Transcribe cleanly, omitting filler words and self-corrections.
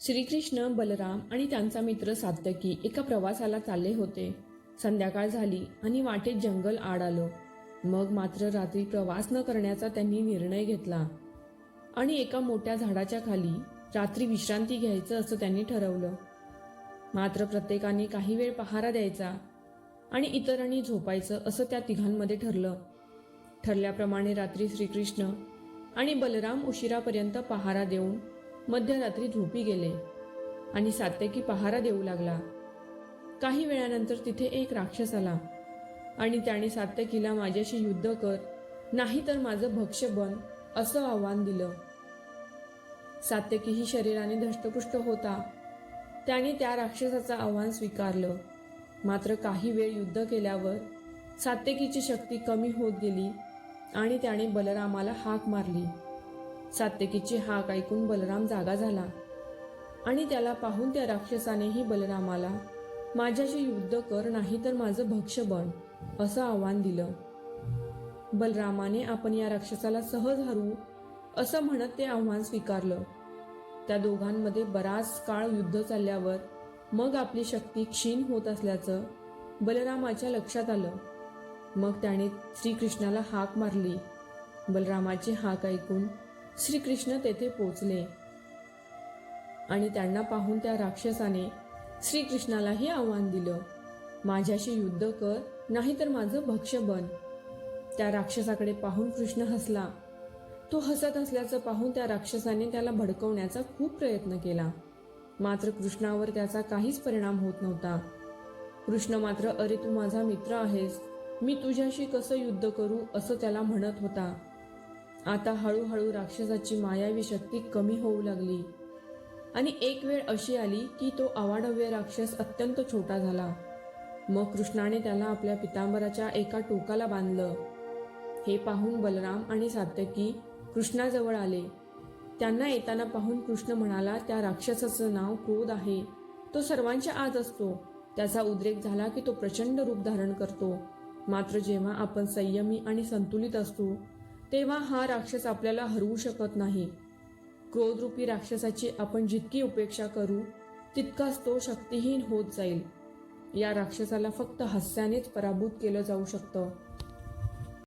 श्रीकृष्ण, बलराम आणि त्यांचा मित्र सात्यकी एका प्रवासाला चालले होते. संध्याकाळ झाली आणि वाटेत जंगल आड आलं. मग मात्र रात्री प्रवास न करण्याचा त्यांनी निर्णय घेतला आणि एका मोठ्या झाडाच्या खाली रात्री विश्रांती घ्यायचं असं त्यांनी ठरवलं. मात्र प्रत्येकाने काही वेळ पहारा द्यायचा आणि इतरांनी झोपायचं असं त्या तिघांमध्ये ठरलं. ठरल्याप्रमाणे रात्री श्रीकृष्ण आणि बलराम उशिरापर्यंत पहारा देऊन मध्यरात्री झोपी गेले आणि सात्यकी पहारा देऊ लागला. काही वेळानंतर तिथे एक राक्षस आला आणि त्याने सात्यकीला माझ्याशी युद्ध कर, नाहीतर माझं भक्ष्य बन असं आव्हान दिलं. सात्यकीही शरीराने धष्टपुष्ट होता. त्याने त्या राक्षसाचं आव्हान स्वीकारलं. मात्र काही वेळ युद्ध केल्यावर सात्यकीची शक्ती कमी होत गेली आणि त्याने बलरामाला हाक मारली. सात्यकीची हाक ऐकून बलराम जागा झाला आणि त्याला पाहून त्या राक्षसानेही बलरामाला माझ्याशी युद्ध कर, नाहीतर माझं भक्ष्य बन असं आव्हान दिलं. बलरामाने आपण या राक्षसाला सहज हरू असं म्हणत ते आव्हान स्वीकारलं. त्या दोघांमध्ये बराच काळ युद्ध चालल्यावर मग आपली शक्ती क्षीण होत असल्याचं बलरामाच्या लक्षात आलं. मग त्याने श्रीकृष्णाला हाक मारली. बलरामाची हाक ऐकून श्रीकृष्ण तेथे पोचले आणि त्यांना पाहून त्या राक्षसाने श्रीकृष्णालाही आव्हान दिलं, माझ्याशी युद्ध कर, नाहीतर माझं भक्ष्य बन. त्या राक्षसाकडे पाहून कृष्ण हसला. तो हसत असल्याचं पाहून त्या राक्षसाने त्याला भडकवण्याचा खूप प्रयत्न केला. मात्र कृष्णावर त्याचा काहीच परिणाम होत नव्हता. कृष्ण मात्र अरे तू माझा मित्र आहेस, मी तुझ्याशी कसं युद्ध करू असं त्याला म्हणत होता. आता हळूहळू राक्षसाची मायावी शक्ती कमी होऊ लागली आणि एक वेळ अशी आली की तो अवाढव्य राक्षस अत्यंत छोटा झाला. मग कृष्णाने त्याला आपल्या पितांबराच्या एका टोकाला बांधलं. हे पाहून बलराम आणि सात्यकी कृष्णाजवळ आले. त्यांना येताना पाहून कृष्ण म्हणाला, त्या राक्षसाचं नाव क्रोध आहे. तो सर्वांच्या आत असतो. त्याचा उद्रेक झाला की तो प्रचंड रूप धारण करतो. मात्र जेव्हा आपण संयमी आणि संतुलित असतो तेव्हा हा राक्षस आपल्याला हरवू शकत नाही. क्रोधरूपी राक्षसाची आपण जितकी उपेक्षा करू तितकाच तो शक्तिहीन होत जाईल. या राक्षसाला फक्त हास्यानेच पराभूत केलं जाऊ शकतं.